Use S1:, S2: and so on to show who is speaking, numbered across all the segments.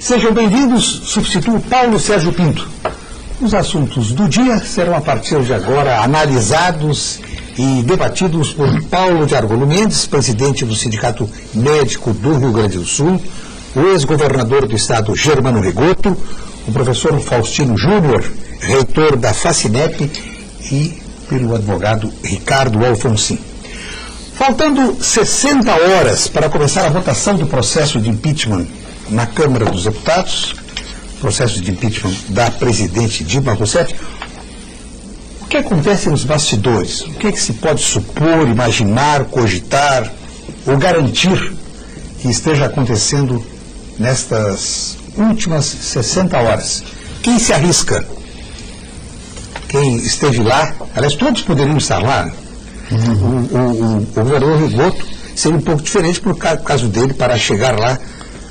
S1: Sejam bem-vindos, substituo Paulo Sérgio Pinto. Os assuntos do dia serão a partir de agora analisados e debatidos por Paulo de Argolo Mendes, presidente do Sindicato Médico do Rio Grande do Sul, o ex-governador do estado Germano Rigoto, o professor Faustino Júnior, reitor da FACINEP, e pelo advogado Ricardo Alfonsin. Faltando 60 horas para começar a votação do processo de impeachment na Câmara dos Deputados, processo de impeachment da presidente Dilma Rousseff, o que acontece nos bastidores? O que é que se pode supor, imaginar, cogitar ou garantir que esteja acontecendo nestas últimas 60 horas? Quem se arrisca? Quem esteve lá? Aliás, todos poderiam estar lá. O governador Rigoto seria um pouco diferente por caso dele para chegar lá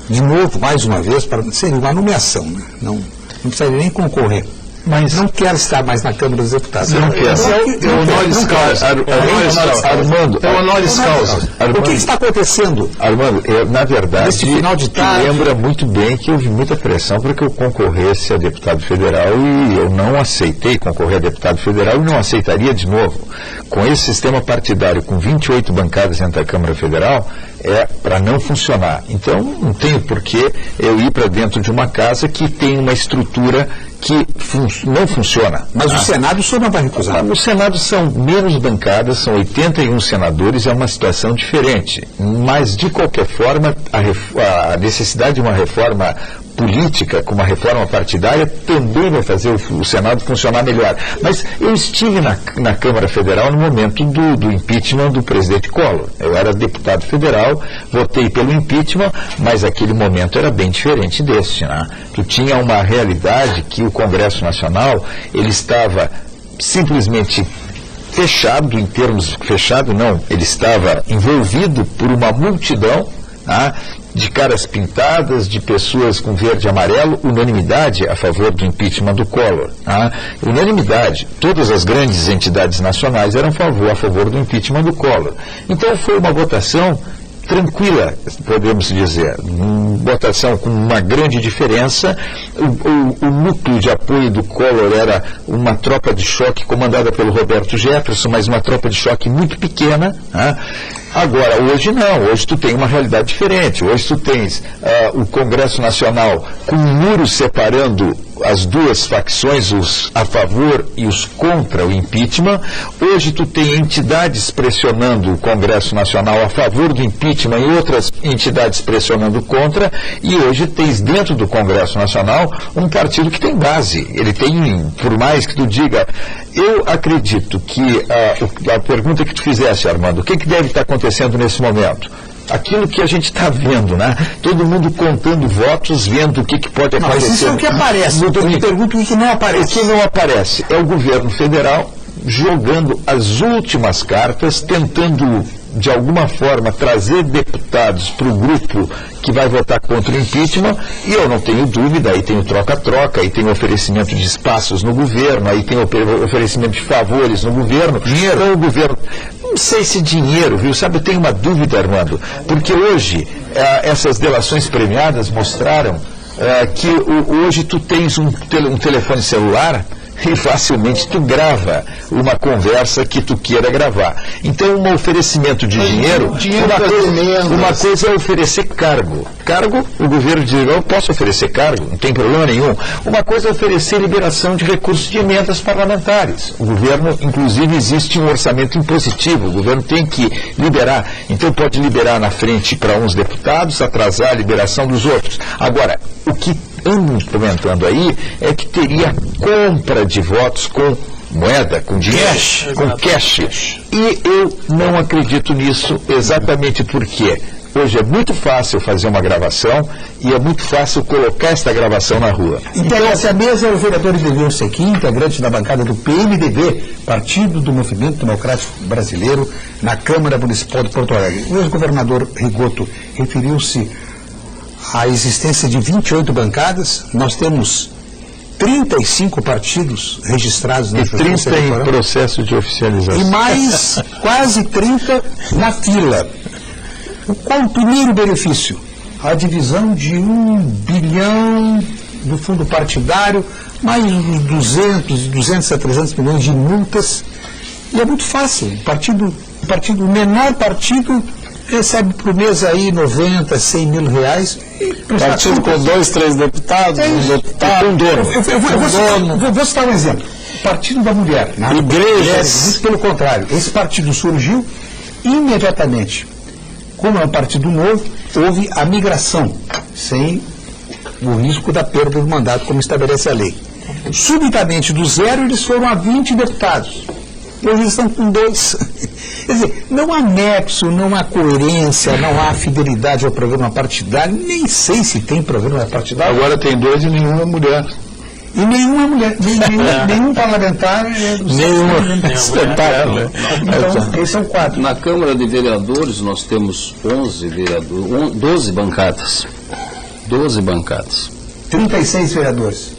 S1: de novo, mais uma vez, seria uma nomeação, né? Não precisaria nem concorrer. Mas não quer estar mais na Câmara dos Deputados.
S2: Não quer. É o honoris causa. Armando, é o honoris causa.
S1: O que está acontecendo?
S2: Armando, na verdade,
S1: nesse final de tarde,
S2: lembra muito bem que houve muita pressão para que eu concorresse a deputado federal e eu não aceitei concorrer a deputado federal e não aceitaria de novo. Com esse sistema partidário, com 28 bancadas dentro da Câmara Federal, é para não funcionar. Então, não tenho porquê eu ir para dentro de uma casa que tem uma estrutura que não funciona.
S1: Mas o Senado só não vai recusar.
S2: O Senado são menos bancadas, são 81 senadores, é uma situação diferente. Mas, de qualquer forma, a necessidade de uma reforma política, com uma reforma partidária, também vai fazer o Senado funcionar melhor. Mas eu estive na Câmara Federal no momento do impeachment do presidente Collor. Eu era deputado federal, votei pelo impeachment, mas aquele momento era bem diferente deste, né? Tu tinha uma realidade que o Congresso Nacional, ele estava simplesmente fechado, em termos fechado não, ele estava envolvido por uma multidão, tá, de caras pintadas, de pessoas com verde e amarelo, unanimidade a favor do impeachment do Collor. Tá? Unanimidade. Todas as grandes entidades nacionais eram a favor do impeachment do Collor. Então foi uma votação tranquila, podemos dizer, votação com uma grande diferença. O núcleo de apoio do Collor era uma tropa de choque comandada pelo Roberto Jefferson, mas uma tropa de choque muito pequena. Né? Agora, hoje não, hoje tu tem uma realidade diferente, hoje tu tens o Congresso Nacional com um muro separando as duas facções, os a favor e os contra o impeachment. Hoje tu tem entidades pressionando o Congresso Nacional a favor do impeachment e outras entidades pressionando contra, e hoje tens dentro do Congresso Nacional um partido que tem base. Ele tem, por mais que tu diga, eu acredito que a pergunta que tu fizesse, Armando, o que deve estar acontecendo nesse momento? Aquilo que a gente está vendo, né? Todo mundo contando votos, vendo o que pode acontecer.
S1: Mas isso é o que aparece. Eu me pergunto o que não aparece.
S2: O que não aparece é o governo federal jogando as últimas cartas, tentando, de alguma forma, trazer deputados para o grupo que vai votar contra o impeachment, e eu não tenho dúvida, aí tem o troca-troca, aí tem o oferecimento de espaços no governo, aí tem o oferecimento de favores no governo. Dinheiro. Então o governo... Não sei se dinheiro, viu? Sabe, eu tenho uma dúvida, Armando, porque hoje essas delações premiadas mostraram que hoje tu tens um telefone celular e facilmente tu grava uma conversa que tu queira gravar. Então, um oferecimento de dinheiro, uma coisa é oferecer cargo. Cargo, o governo diz, eu posso oferecer cargo, não tem problema nenhum. Uma coisa é oferecer liberação de recursos de emendas parlamentares. O governo, inclusive, existe um orçamento impositivo, o governo tem que liberar. Então, pode liberar na frente para uns deputados, atrasar a liberação dos outros. Agora, o que andam comentando aí é que teria compra de votos com moeda, com dinheiro, com cash. E eu não acredito nisso, exatamente porque hoje é muito fácil fazer uma gravação e é muito fácil colocar esta gravação na rua.
S1: Então, essa mesa é o vereador Idelio Sequim, integrante da bancada do PMDB, Partido do Movimento Democrático Brasileiro, na Câmara Municipal de Porto Alegre. O ex-governador Rigoto referiu-se à existência de 28 bancadas. Nós temos 35 partidos registrados na
S2: Justiça Eleitoral. E 30 em processo de oficialização.
S1: E mais quase 30 na fila. Qual o primeiro benefício? a divisão de 1 bilhão do fundo partidário, mais uns 200 a 300 milhões de multas. E é muito fácil. O menor partido recebe por mês aí 90, 100 mil reais.
S3: Partido com 2, 3 deputados, um deputado, um dono.
S1: Vou citar um exemplo. O Partido da Mulher.
S3: Igrejas.
S1: Pelo contrário, esse partido surgiu imediatamente. Como é um partido novo, houve a migração, sem o risco da perda do mandato, como estabelece a lei. Subitamente, do zero, eles foram a 20 deputados. Hoje eles estão com 2. Quer dizer, não há nexo, não há coerência, não há fidelidade ao programa partidário. Nem sei se tem programa partidário.
S3: Agora tem 2 e nenhuma mulher.
S1: E nenhuma mulher, nenhum parlamentar.
S3: Nenhuma espetáculo.
S1: Então, esses são 4.
S4: Na Câmara de Vereadores nós temos 12 bancadas. 12 bancadas.
S1: 36 vereadores.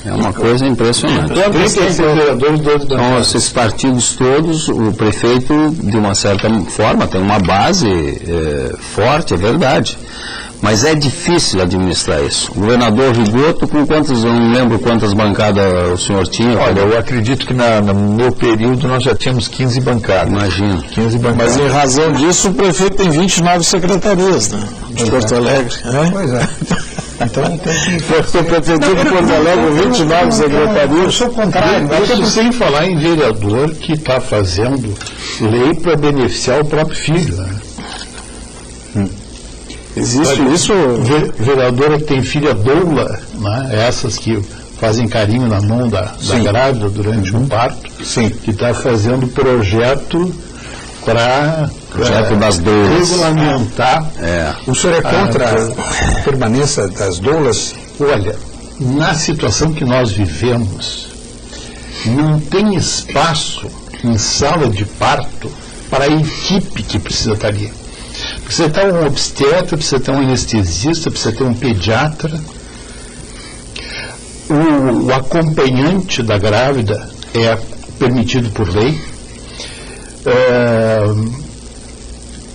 S4: É uma coisa impressionante.
S3: 36 vereadores, 12
S4: Então,
S3: bancadas.
S4: esses partidos todos, o prefeito, de uma certa forma, tem uma base forte, é verdade. Mas é difícil administrar isso. O governador Rigoto, com quantos, eu não lembro quantas bancadas o senhor tinha.
S2: Olha, eu acredito que no meu período nós já tínhamos 15 bancadas.
S4: Imagino.
S2: 15 bancadas.
S3: Mas em razão disso, o prefeito tem 29 secretarias, né? De Porto Alegre.
S1: Pois é. Então tem que.
S3: A prefeitura de Porto Alegre, 29 secretarias.
S1: Eu sou contrário.
S5: Isso sem falar em vereador que está fazendo lei para beneficiar o próprio filho. Né?
S3: Existe isso?
S5: Vereadora que tem filha doula, né? Essas que fazem carinho na mão da grávida durante o parto, que está fazendo projeto para
S4: das doulas.
S5: regulamentar.
S1: O senhor é contra a permanência das doulas?
S5: Olha, na situação que nós vivemos, não tem espaço em sala de parto para a equipe que precisa estar ali. Precisa ter um obstetra, precisa ter um anestesista, precisa ter um pediatra. O acompanhante da grávida é permitido por lei.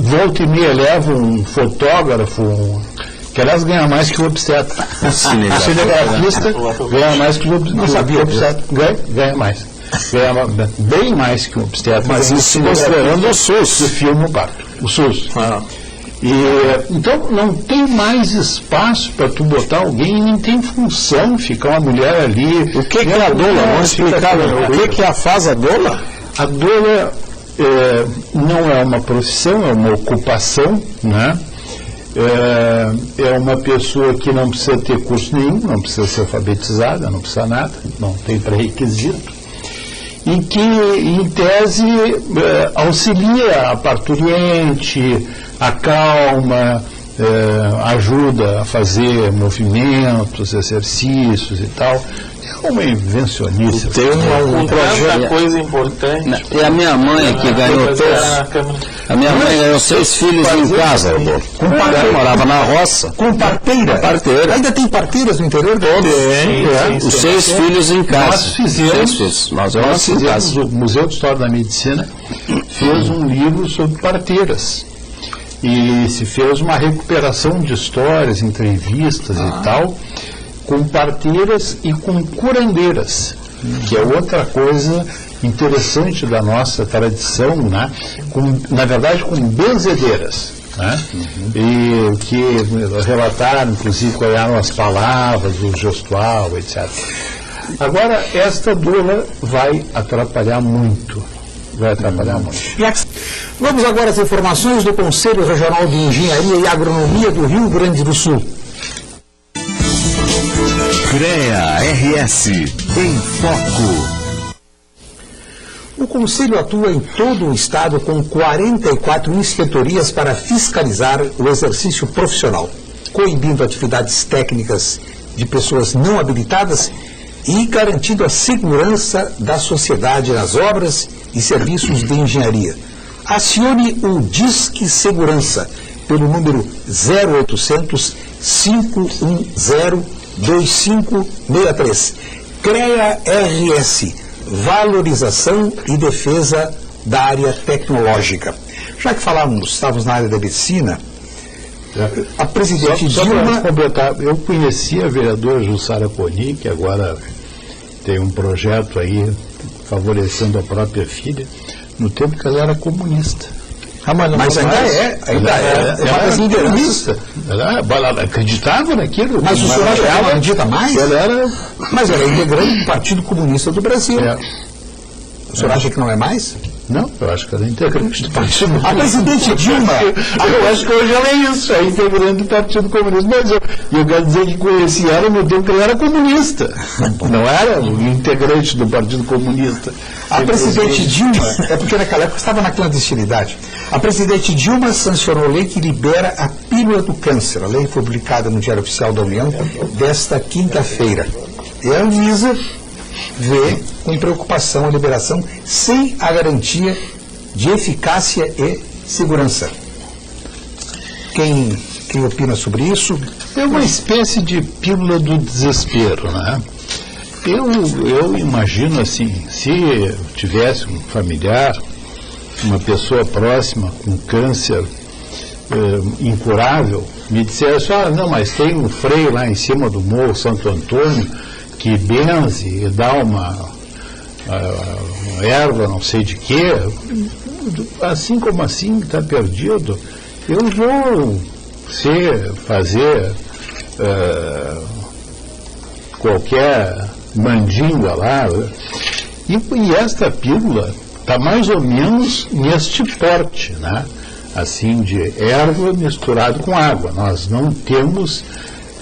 S5: Volta e meia leva um fotógrafo, que aliás ganha mais que o obstetra. O cinegrafista ganha mais que o obstetra. Ganha mais. Ganha bem mais que o obstetra.
S3: Mas isso considerando o SUS.
S5: Que filma o parto. O SUS. Então não tem mais espaço para tu botar alguém e nem tem função ficar uma mulher ali.
S3: O que é a doula? Vamos explicar. O que faz a doula?
S5: A doula não é uma profissão, é uma ocupação, né? É uma pessoa que não precisa ter curso nenhum, não precisa ser alfabetizada, não precisa nada, não tem pré-requisito, e que, em tese, auxilia a parturiente, acalma, ajuda a fazer movimentos, exercícios e tal. É uma invencionista.
S3: Tem um projeto.
S6: Coisa importante.
S4: E a minha mãe que ganhou a minha mãe ganhou 6 filhos em casa. Ela morava na roça.
S1: Com parteira?
S4: Parteira.
S1: Ainda tem parteiras no interior?
S4: Os 6 filhos em casa.
S5: Nós fizemos, o Museu de História da Medicina fez um livro sobre parteiras. E se fez uma recuperação de histórias, entrevistas e tal, com parteiras e com curandeiras, que é outra coisa interessante da nossa tradição, né? Na verdade, com benzedeiras. Né? E que relataram, inclusive, quais eram as palavras, o gestual, etc. Agora, esta doula vai atrapalhar muito.
S1: Vamos agora às informações do Conselho Regional de Engenharia e Agronomia do Rio Grande do Sul.
S7: CREA-RS em Foco.
S1: O Conselho atua em todo o Estado com 44 inspetorias para fiscalizar o exercício profissional, coibindo atividades técnicas de pessoas não habilitadas e garantindo a segurança da sociedade nas obras e serviços de engenharia. Acione o Disque Segurança pelo número 0800 510 2563. CREA-RS, valorização e defesa da área tecnológica. Já que estávamos na área da medicina, A presidente
S5: Só
S1: Dilma...
S5: para completar, eu conheci a vereadora Jussara Coni, que agora tem um projeto aí favorecendo a própria filha, no tempo que ela era comunista.
S1: Mas ainda é uma das lideranças.
S5: Ela acreditava naquilo.
S1: Mas o senhor acha que ela acredita mais? Mas ela é integrante do Partido Comunista do Brasil. O senhor acha que não é mais?
S5: Não, eu acho que ela é integrante do Partido Comunista.
S1: A presidente Dilma...
S5: Eu acho que hoje ela é isso, é integrante do Partido Comunista. Mas eu quero dizer que conheci ela no tempo que ela era comunista. Não era o integrante do Partido Comunista.
S1: A presidente Dilma, é porque naquela época estava na clandestinidade, a presidente Dilma sancionou a lei que libera a pílula do câncer. A lei foi publicada no Diário Oficial da União desta quinta-feira. E a Anvisa vê com preocupação a liberação sem a garantia de eficácia e segurança. Quem opina sobre isso?
S5: É uma espécie de pílula do desespero, né? Eu imagino assim, se eu tivesse um familiar, uma pessoa próxima com câncer incurável, me dissesse, não, mas tem um frei lá em cima do Morro Santo Antônio que benze e dá uma erva não sei de quê, assim como assim está perdido, eu vou fazer qualquer mandinga lá, e esta pílula está mais ou menos neste porte, né? Assim, de erva misturado com água. Nós não temos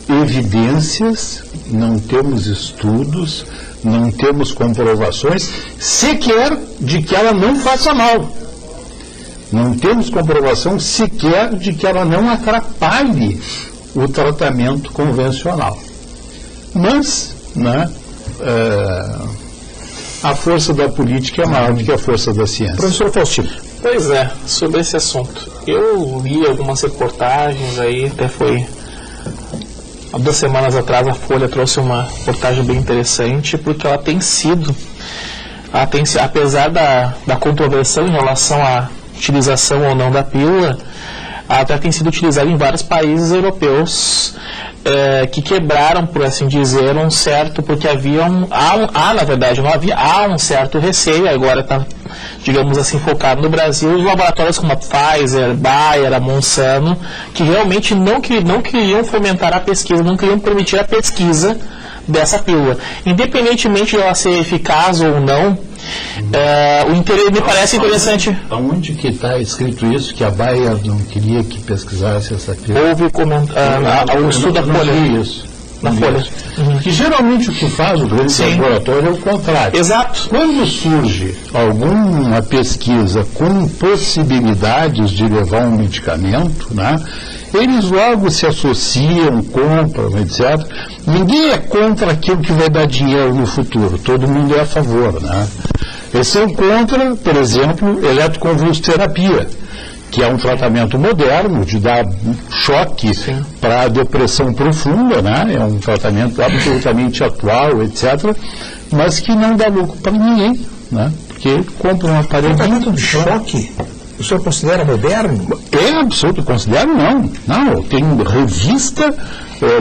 S5: evidências, não temos estudos, não temos comprovações sequer de que ela não faça mal. Não temos comprovação sequer de que ela não atrapalhe o tratamento convencional. Mas, né, a força da política é maior do que a força da ciência.
S1: Professor Faustino.
S6: Pois é, sobre esse assunto. Eu li algumas reportagens aí, até foi há 2 semanas atrás a Folha trouxe uma reportagem bem interessante, porque ela tem sido, apesar da controvérsia em relação à utilização ou não da pílula, ela até tem sido utilizada em vários países europeus que quebraram, por assim dizer, um certo, porque há um certo receio, agora está, digamos assim, focado no Brasil, os laboratórios como a Pfizer, Bayer, a Monsanto, que realmente não queriam fomentar a pesquisa, não queriam permitir a pesquisa dessa pílula. Independentemente de ela ser eficaz ou não, me parece interessante.
S5: Aonde que está escrito isso, que a Bayer não queria que pesquisasse essa pílula?
S6: Houve um estudo da Folha.
S5: Isso. Na Folha. Que geralmente o que faz o grande laboratório é o contrário.
S6: Exato.
S5: Quando surge alguma pesquisa com possibilidades de levar um medicamento, né, eles logo se associam, compram, etc. Ninguém é contra aquilo que vai dar dinheiro no futuro, todo mundo é a favor, né? Eles são contra, por exemplo, eletroconvulsoterapia, que é um tratamento moderno de dar choque para a depressão profunda, né? É um tratamento absolutamente atual, etc., mas que não dá lucro para ninguém, né? Porque compra um aparelho.
S1: Tratamento de choque? O senhor considera moderno?
S5: É absoluto, considero não. Não, tem revista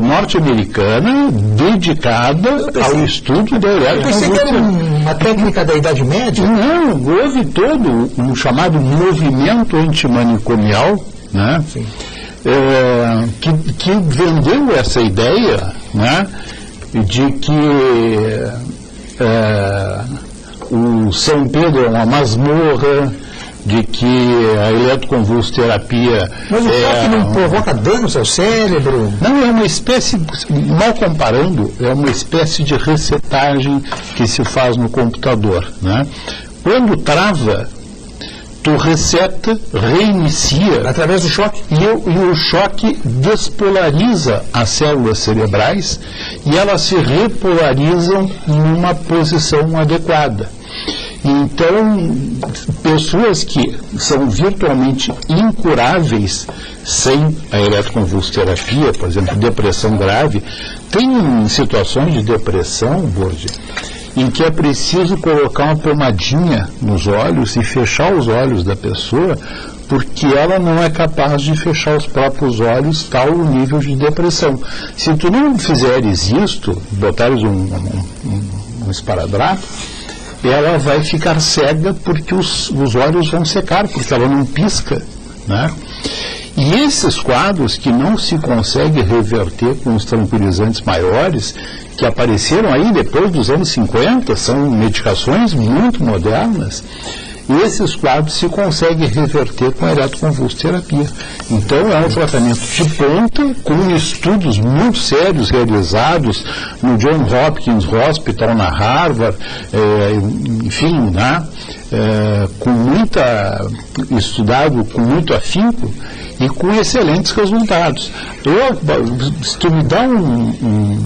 S5: norte-americana dedicada ao estudo da
S1: Eu pensei que era uma técnica da Idade Média.
S5: Não, houve todo um chamado movimento antimanicomial, né? Que vendeu essa ideia, né, de que o São Pedro é uma masmorra, de que a eletroconvulsoterapia...
S1: Mas o choque não provoca danos ao cérebro?
S5: Não, é uma espécie, mal comparando, é uma espécie de resetagem que se faz no computador, né? Quando trava, tu reseta, reinicia...
S1: Através do choque?
S5: E o choque despolariza as células cerebrais e elas se repolarizam numa posição adequada. Então, pessoas que são virtualmente incuráveis sem a eletroconvulsoterapia, por exemplo, depressão grave, tem situações de depressão, Borges, em que é preciso colocar uma pomadinha nos olhos e fechar os olhos da pessoa, porque ela não é capaz de fechar os próprios olhos, tal o nível de depressão. Se tu não fizeres isto, botares um esparadrapo, ela vai ficar cega porque os olhos vão secar, porque ela não pisca, né? E esses quadros que não se consegue reverter com os tranquilizantes maiores, que apareceram aí depois dos anos 50, são medicações muito modernas, e esses quadros se conseguem reverter com a eletroconvulsoterapia. Então é um tratamento de ponta, com estudos muito sérios realizados no John Hopkins Hospital, na Harvard, enfim, né? Estudado com muito afinco e com excelentes resultados. Se tu me dá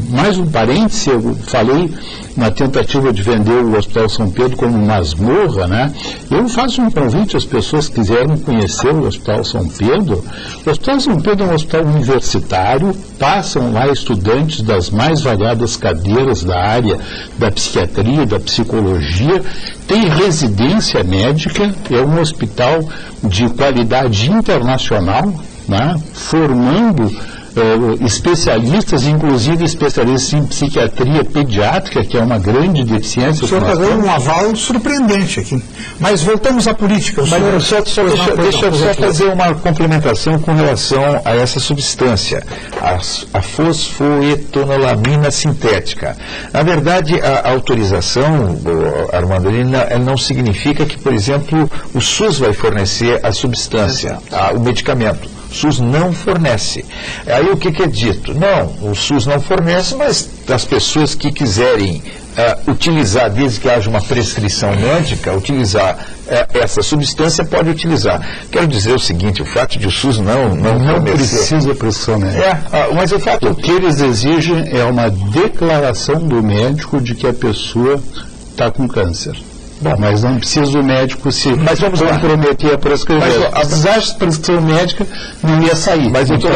S5: mais um parêntese, eu falei na tentativa de vender o Hospital São Pedro como masmorra, né? Eu faço um convite às pessoas que quiserem conhecer o Hospital São Pedro. O Hospital São Pedro é um hospital universitário, passam lá estudantes das mais variadas cadeiras da área da psiquiatria, da psicologia, tem residência médica, é um hospital de qualidade internacional, né? Formando especialistas, inclusive especialistas em psiquiatria pediátrica, que é uma grande deficiência.
S1: O senhor está dando um aval surpreendente aqui. Mas voltamos à política.
S2: Deixa eu só fazer uma complementação com relação a essa substância, a fosfoetanolamina sintética. Na verdade, a autorização, Armando, ela não significa que, por exemplo, o SUS vai fornecer a substância, o medicamento. O SUS não fornece. Aí o que é dito? Não, o SUS não fornece, mas as pessoas que quiserem utilizar, desde que haja uma prescrição médica, utilizar essa substância, pode utilizar. Quero dizer o seguinte, o fato de o SUS não
S5: precisa prescrição médica.
S2: Mas o fato...
S5: O que eles exigem é uma declaração do médico de que a pessoa está com câncer. Bom, mas não precisa o médico se comprometer a prescrever. Apesar de prescrição médica, não ia sair.
S2: Mas, doutor,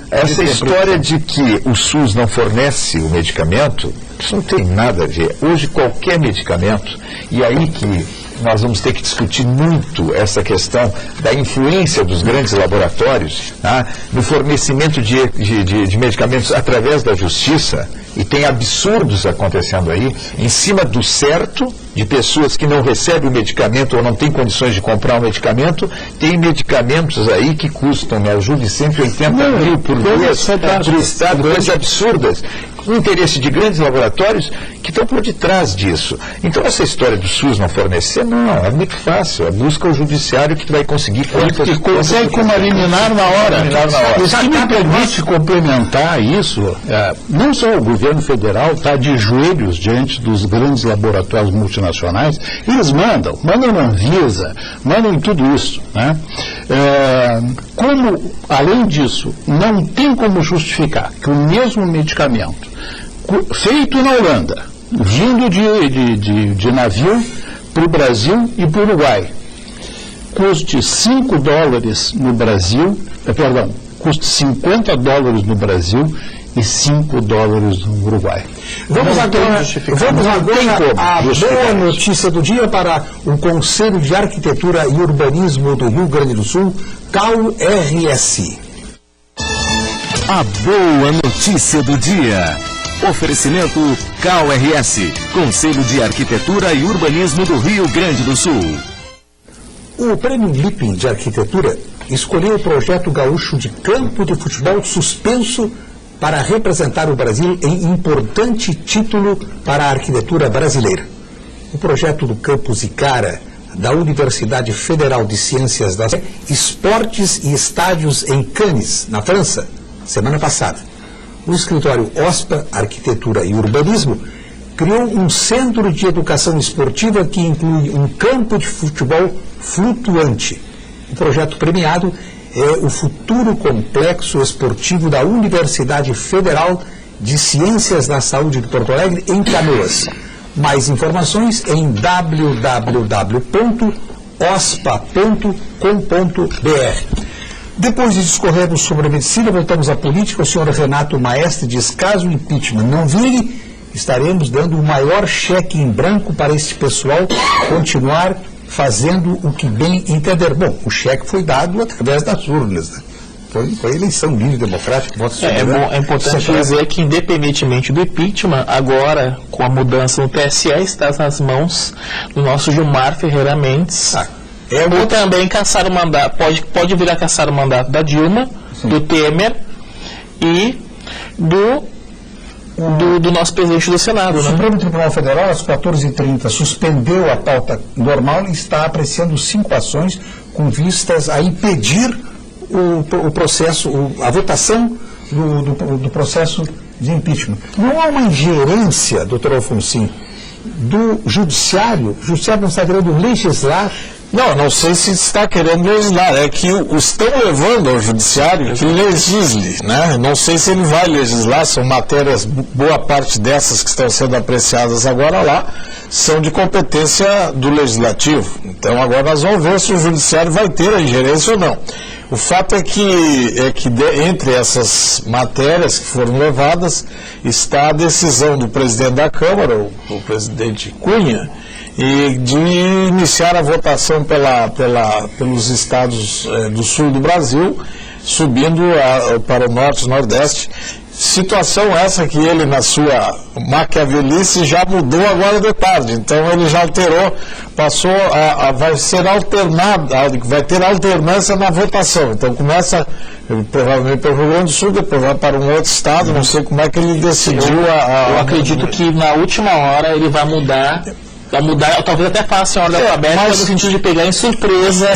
S2: essa história de que o SUS não fornece o medicamento, isso não tem nada a ver. Hoje, qualquer medicamento, e aí que nós vamos ter que discutir muito essa questão da influência dos grandes laboratórios no fornecimento de medicamentos através da justiça, e tem absurdos acontecendo aí, em cima do certo, de pessoas que não recebem o medicamento ou não têm condições de comprar o medicamento. Tem medicamentos aí que custam, me ajude, 180 mil por mês para o Estado, coisas absurdas. O interesse de grandes laboratórios que estão por detrás disso. Então, essa história do SUS não fornecer, não, é muito fácil. Busca o judiciário que vai conseguir...
S5: Que consegue como eliminar na hora. Isso que me permite complementar isso, não só o governo federal está de joelhos diante dos grandes laboratórios multinacionais, eles mandam na Anvisa, mandam em tudo isso, né? Como, além disso, não tem como justificar que o mesmo medicamento feito na Holanda, vindo de navio para o Brasil e para o Uruguai, custe $5 no Brasil, custe $50 no Brasil e $5 no Uruguai.
S1: Vamos agora à boa notícia do dia para o Conselho de Arquitetura e Urbanismo do Rio Grande do Sul, CAU-RS.
S7: A boa notícia do dia. Oferecimento CAU-RS, Conselho de Arquitetura e Urbanismo do Rio Grande do Sul.
S1: O Prêmio Lipping de Arquitetura escolheu o projeto gaúcho de campo de futebol suspenso para representar o Brasil em importante título para a arquitetura brasileira. O projeto do Campus Icara, da Universidade Federal de Ciências das Esportes e Estádios em Cannes, na França, semana passada. O escritório OSPA, Arquitetura e Urbanismo, criou um centro de educação esportiva que inclui um campo de futebol flutuante. O projeto premiado é o futuro complexo esportivo da Universidade Federal de Ciências da Saúde de Porto Alegre, em Canoas. Mais informações em www.ospa.com.br. Depois de discorrermos sobre a medicina, voltamos à política. O senhor Renato Maestre diz: caso o impeachment não vire, estaremos dando o maior cheque em branco para este pessoal continuar fazendo o que bem entender. Bom, o cheque foi dado através das urnas, né? Foi eleição livre, democrática, voto soberano.
S6: É importante dizer que, independentemente do impeachment, agora, com a mudança no TSE, está nas mãos do nosso Gilmar Ferreira Mendes. Ou também caçar o mandato, pode vir a caçar o mandato da Dilma, do Temer e do nosso presidente do Senado.
S1: O Supremo Tribunal Federal, às 14h30, suspendeu a pauta normal e está apreciando 5 ações com vistas a impedir o processo, a votação do processo de impeachment. Não há uma ingerência, doutor Alfonsin, do judiciário? O judiciário não está querendo legislar?
S3: Não sei se está querendo legislar, é que estão levando ao judiciário que legisle, né? Não sei se ele vai legislar, são matérias, boa parte dessas que estão sendo apreciadas agora lá, são de competência do legislativo. Então agora nós vamos ver se o judiciário vai ter a ingerência ou não. O fato é que entre essas matérias que foram levadas está a decisão do presidente da Câmara, o presidente Cunha, e de iniciar a votação pelos estados do sul do Brasil, subindo para o norte e nordeste. Situação essa que ele, na sua maquiavelice, já mudou agora de tarde. Então ele já alterou, passou vai ser alternado, vai ter alternância na votação. Então começa provavelmente pelo Rio Grande do Sul, depois vai para um outro estado, não sei como é que ele decidiu.
S6: Eu acredito que na última hora ele vai mudar, talvez até faça a ordem alfabética, no sentido de pegar em surpresa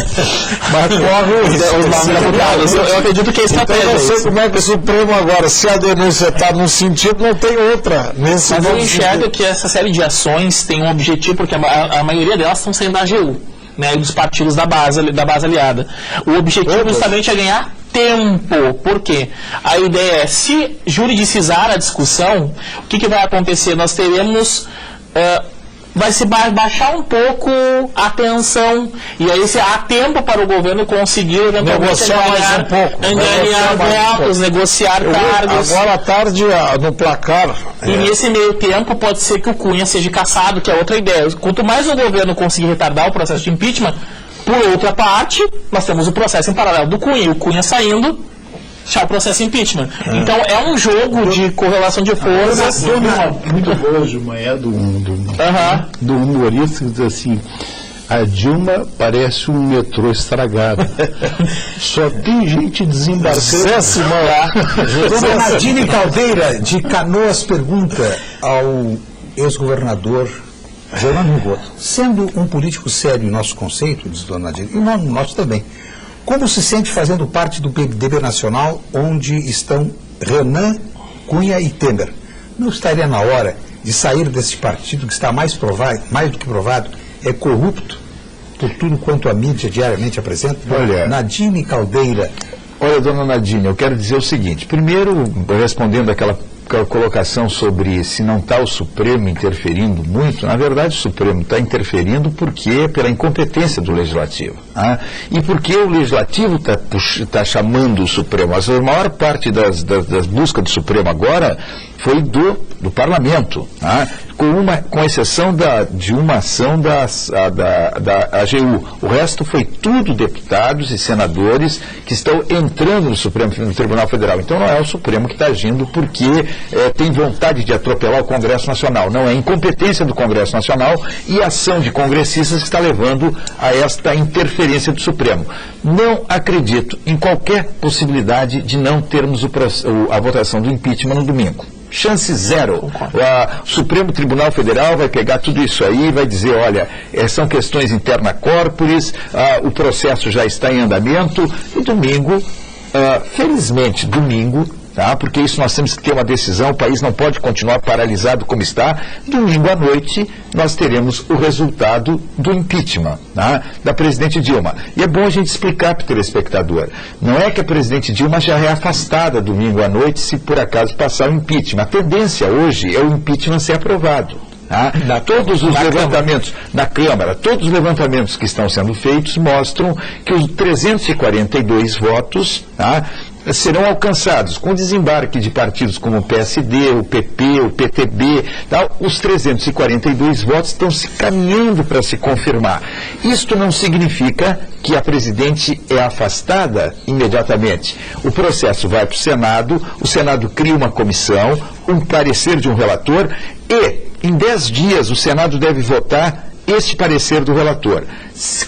S3: mas corre
S6: os nomes deputados. Eu acredito que é estratégia.
S3: Então eu não sei como é que o Supremo agora, se a denúncia está num sentido, não tem outra. Mas
S6: eu enxergo que essa série de ações tem um objetivo, porque a maioria delas estão saindo da AGU, né, e dos partidos da base aliada. O objetivo justamente é ganhar tempo. Por quê? A ideia é, se juridicizar a discussão, o que vai acontecer? Nós teremos... vai se baixar um pouco a tensão, e aí se há tempo para o governo conseguir
S3: negociar mais um pouco,
S6: angariar votos, negociar cargos.
S3: Agora à tarde, no placar...
S6: E nesse meio tempo pode ser que o Cunha seja cassado, que é outra ideia. Quanto mais o governo conseguir retardar o processo de impeachment, por outra parte, nós temos o processo em paralelo do Cunha, e o Cunha saindo, já o processo impeachment. Então é um jogo de correlação de forças.
S5: Muito boa de manhã do humorista que diz assim: a Dilma parece um metrô estragado. Só tem gente desembarcando.
S1: Dona Nadine Caldeira, de Canoas, pergunta ao ex-governador Germano Rigoto: sendo um político sério em nosso conceito, diz Dona Nadine, e no nosso também, como se sente fazendo parte do PMDB nacional, onde estão Renan, Cunha e Temer? Não estaria na hora de sair desse partido que está mais do que provado, é corrupto por tudo quanto a mídia diariamente apresenta?
S2: Olha,
S1: Nadine Caldeira.
S2: Olha, dona Nadine, eu quero dizer o seguinte. Primeiro, respondendo aquela colocação sobre se não está o Supremo interferindo muito, na verdade o Supremo está interferindo porque pela incompetência do Legislativo. E porque o Legislativo está chamando o Supremo. A maior parte das buscas do Supremo agora foi do Parlamento, com exceção de uma ação da AGU. O resto foi tudo deputados e senadores que estão entrando no Tribunal Federal. Então não é o Supremo que está agindo porque tem vontade de atropelar o Congresso Nacional. Não, é a incompetência do Congresso Nacional e a ação de congressistas que está levando a esta interferência do Supremo. Não acredito em qualquer possibilidade de não termos a votação do impeachment no domingo. Chance zero. O Supremo Tribunal Federal vai pegar tudo isso aí e vai dizer, olha, são questões interna corporis, o processo já está em andamento, e domingo, felizmente, domingo, porque isso nós temos que ter uma decisão, o país não pode continuar paralisado como está. Domingo à noite nós teremos o resultado do impeachment da presidente Dilma. E é bom a gente explicar para o telespectador. Não é que a presidente Dilma já é afastada domingo à noite se por acaso passar o impeachment. A tendência hoje é o impeachment ser aprovado. Todos os levantamentos na Câmara, todos os levantamentos que estão sendo feitos mostram que os 342 votos serão alcançados com o desembarque de partidos como o PSD, o PP, o PTB, tal, os 342 votos estão se caminhando para se confirmar. Isto não significa que a presidente é afastada imediatamente. O processo vai para o Senado cria uma comissão, um parecer de um relator e, em 10 dias, o Senado deve votar este parecer do relator,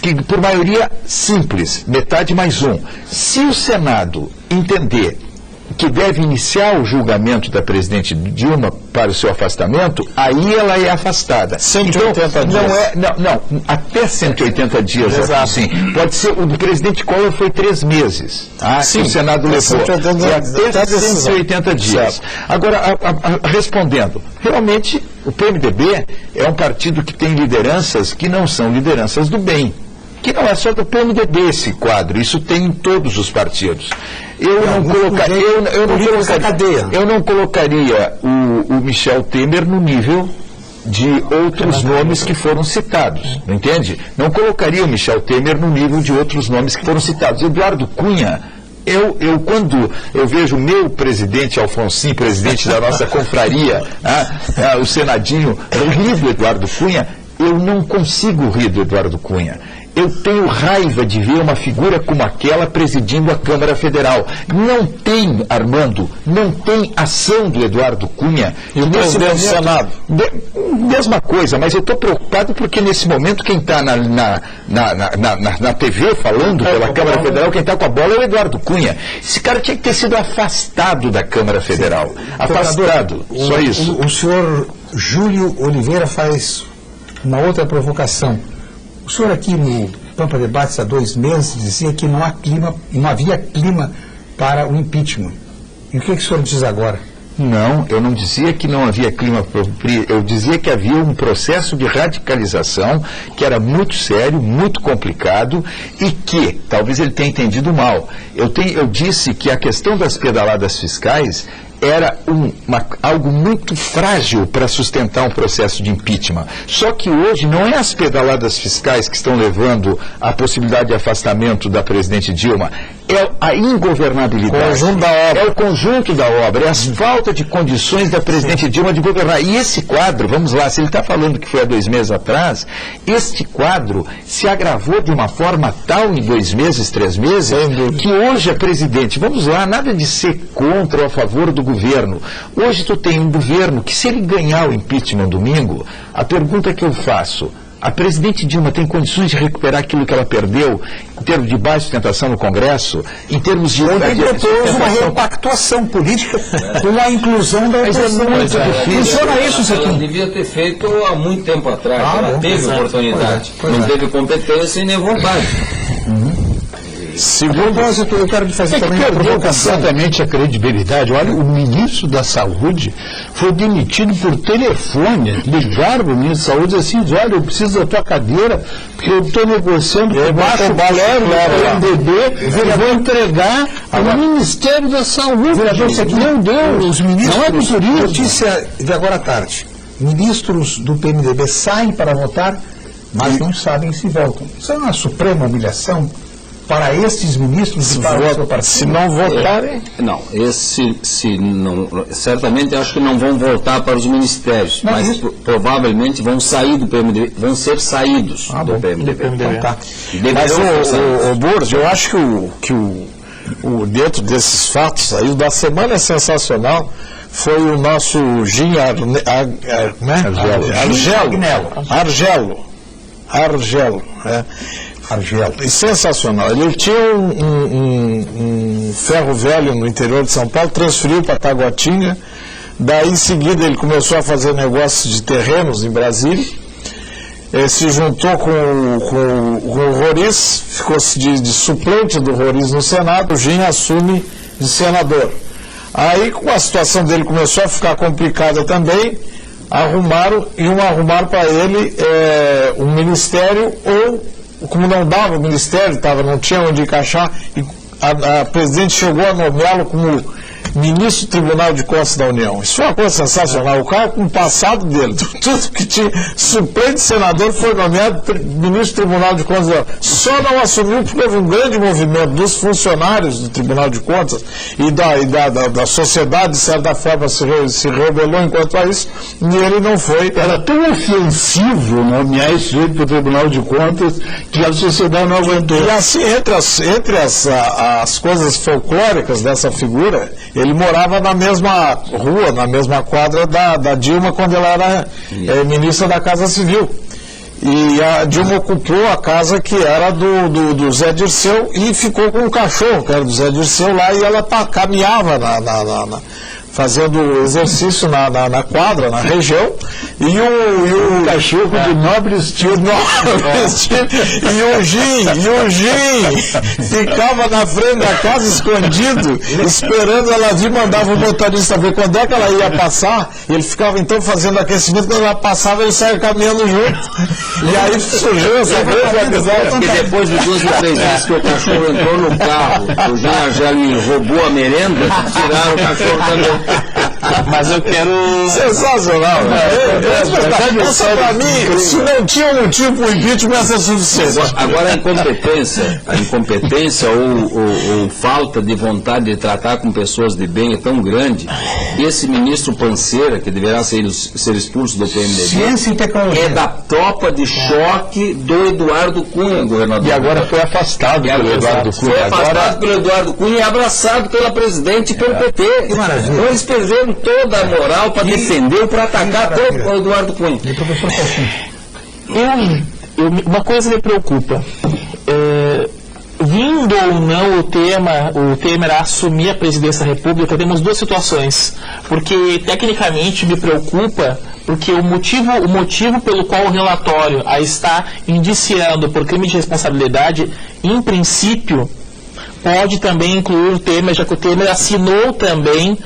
S2: que por maioria simples, metade mais um. Se o Senado entender que deve iniciar o julgamento da presidente Dilma para o seu afastamento, aí ela é afastada.
S3: 180 dias.
S2: Não, até 180 dias.
S3: Exato.
S2: Sim. Pode ser, o do presidente Collor foi 3 meses.
S3: Sim,
S2: que o Senado levou.
S3: 180
S2: Até 180 dias.
S3: Certo.
S2: Agora, respondendo, realmente o PMDB é um partido que tem lideranças que não são lideranças do bem. Que não é só do PMDB esse quadro, isso tem em todos os partidos. Eu não colocaria o Michel Temer no nível de outros nomes que foram citados, não entende? Não colocaria o Michel Temer no nível de outros nomes que foram citados. Eduardo Cunha, quando eu vejo o meu presidente Alfonsinho, presidente da nossa confraria, o senadinho, rir do Eduardo Cunha, eu não consigo rir do Eduardo Cunha. Eu tenho raiva de ver uma figura como aquela presidindo a Câmara Federal. Não tem, Armando, não tem ação do Eduardo Cunha.
S3: E o presidente do Senado?
S2: Mesma coisa, mas eu estou preocupado porque nesse momento quem está na TV falando pela Câmara Federal, quem está com a bola é o Eduardo Cunha. Esse cara tinha que ter sido afastado da Câmara Federal. Afastado, só isso.
S1: O senhor Júlio Oliveira faz uma outra provocação. O senhor aqui no Pampa Debates há 2 meses dizia que não havia clima para o impeachment. E o que o senhor diz agora?
S2: Não, eu não dizia que não havia clima, eu dizia que havia um processo de radicalização que era muito sério, muito complicado e que, talvez ele tenha entendido mal, eu disse que a questão das pedaladas fiscais era algo muito frágil para sustentar um processo de impeachment. Só que hoje não é as pedaladas fiscais que estão levando à possibilidade de afastamento da presidente Dilma, é a ingovernabilidade. É o conjunto da obra, é a falta de condições da presidente Dilma de governar. E esse quadro, vamos lá, se ele está falando que foi há 2 meses atrás, este quadro se agravou de uma forma tal em 2 meses, 3 meses, que hoje a presidente, vamos lá, nada de ser contra ou a favor do governo. Hoje tu tem um governo que, se ele ganhar o impeachment domingo, a pergunta que eu faço, a presidente Dilma tem condições de recuperar aquilo que ela perdeu em termos de baixa sustentação no Congresso, em termos de...
S1: Ele propôs uma repactuação política com a inclusão da oposição. Funciona isso aqui?
S4: Ela devia ter feito há muito tempo atrás. Ela teve oportunidade. Não teve competência e nem vontade.
S1: Segundo, eu quero fazer também uma provocação.
S5: Exatamente a credibilidade. Olha, o ministro da Saúde foi demitido por telefone. Ligaram para o ministro da Saúde assim, diz, olha, eu preciso da tua cadeira, porque eu estou negociando com o baixo balero do PMDB, eu vou entregar ao Ministério da Saúde. Meu Deus,
S1: os ministros,
S5: não é por isso.
S1: Notícia de agora à tarde. Ministros do PMDB saem para votar, mas não sabem se voltam. Isso é uma suprema humilhação para estes ministros e para o seu partido.
S3: Se não votarem...
S4: Não, certamente acho que não vão voltar para os ministérios, mas provavelmente vão sair do PMDB, vão ser saídos do PMDB.
S3: Então, tá. Mas o Burge, eu acho que dentro desses fatos aí, o da semana é sensacional, foi o nosso Gin Argelo. Sensacional. Ele tinha um ferro velho no interior de São Paulo, transferiu para Taguatinga, daí em seguida ele começou a fazer negócios de terrenos em Brasília, se juntou com o Roriz, ficou de suplente do Roriz no Senado, o Gin assume de senador. Aí, com a situação dele começou a ficar complicada também, arrumaram para ele um ministério, ou como não dava o ministério, não tinha onde encaixar, e a presidente chegou a nomeá-lo como ministro do Tribunal de Contas da União. Isso foi uma coisa sensacional. O cara, com o passado dele, tudo que tinha, suplente senador, foi nomeado ministro do Tribunal de Contas da União. Só não assumiu porque houve um grande movimento dos funcionários do Tribunal de Contas e da sociedade, de certa forma, se rebelou enquanto a isso, e ele não foi.
S5: Era tão ofensivo nomear esse jeito para o Tribunal de Contas que a sociedade não aguentou.
S3: E assim, entre as coisas folclóricas dessa figura, ele morava na mesma rua, na mesma quadra da Dilma, quando ela era ministra da Casa Civil. E a Dilma ocupou a casa que era do Zé Dirceu e ficou com o cachorro, que era do Zé Dirceu lá, e ela caminhava fazendo exercício na quadra, na região, e o
S5: cachorro de nobre estilo.
S3: E o Gin ficava na frente da casa escondido, esperando ela vir, mandava o motorista ver quando é que ela ia passar, e ele ficava então fazendo aquecimento, quando ela passava ele saia caminhando junto. E aí surgiu essa grande episódio.
S4: E depois de 2 ou 3 vezes que o cachorro entrou no carro, o Jean Argeli roubou a merenda, tiraram o cachorro também.
S6: Mas eu quero...
S3: Sensacional, essa pra mim, se não tinha motivo para o impeachment, ia ser suficiente.
S4: Agora a incompetência ou falta de vontade de tratar com pessoas de bem é tão grande. Esse ministro Panceira, que deverá ser expulso do PMDB,
S1: Ciência e tecnologia.
S4: é da tropa de choque do Eduardo Cunha, governador.
S2: E agora foi afastado pelo Eduardo Cunha.
S4: Foi afastado pelo Eduardo Cunha e abraçado pela presidente e pelo PT.
S1: Que maravilha.
S4: Então eles perderam toda a moral para defender, para atacar todo o Eduardo Cunha.
S1: E professor Faustino?
S6: Uma coisa me preocupa. Vindo ou não o Temer a assumir a presidência da República, temos 2 situações. Porque, tecnicamente, me preocupa, porque o motivo pelo qual o relatório a está indiciando por crime de responsabilidade, em princípio, pode também incluir o Temer, já que o Temer assinou também